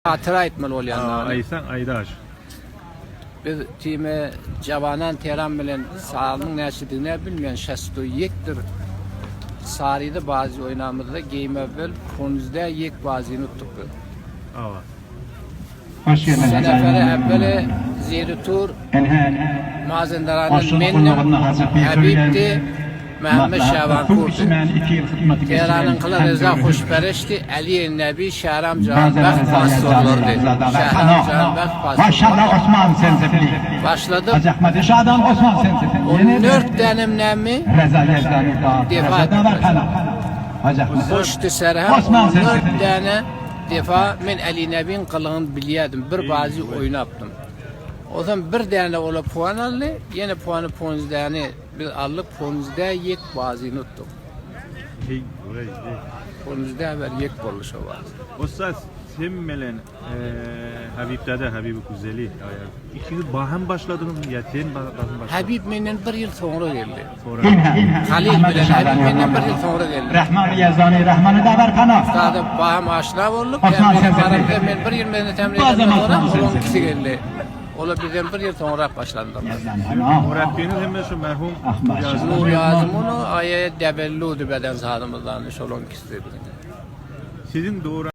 Hatıra etmeli olayanlar. Aysan Aydaş. Biz time Javanan Tehran bilen sağlığın näşidine bilmeyen şəsto yekdir. Sarıydı bazı oynamızda game evvel konuzda yek bazını tuttuk. Ava. Hoş geldiniz. Senefere evveli Zeyrutur Mazendaran'ın mennim Habib'di Mehmet Şaban Kurdu. Tehran'ın kılı Reza Hoşperişti Ali Nebi Şahram Canbek Pastorlardı. Şahram Canbek Pastorlardı. Maşallah Osman Sensefili. Başladı. Hacakmadı Şadan Osman Sensefili. 14 denemnemi Reza Yezdani Dağ. Defa Reza Dağ Kana. Hacakmadı. Koştu serhem Osman 14 Sensefili. tane defa men Ali Nebi'nin kılığını biliyordum. Bir bazı oyun yaptım. O zaman bir tane ola puan aldı. Yine puanı ponuzda yani bir aldık ponuzda yek bazı unuttuk. Hey, burayı. Ponuzda haber yek oluşu var. Osa semmelen Habib'de Habib Güzeli. İkiniz baham başladınız mı? Ya sen baham başladın. Habib menden bir yıl sonra geldi. Sonra. Halil bilen Habib menden bir yıl sonra geldi. Rahman Yezdani Rahman'ı da ver Kana. Daha baham aşina olduk. Osman Yani Sensefili. benim ben bir yıl beni temin Bazen edildi sonra Osman onun Sensefili. kişi geldi. Ola bizden bir yıl sonra başlandı. Murabbiyeniz hemen şu merhum Nur yazım onu ayet debelludu beden sahadımızdan. Şolon kişi. sizin doğru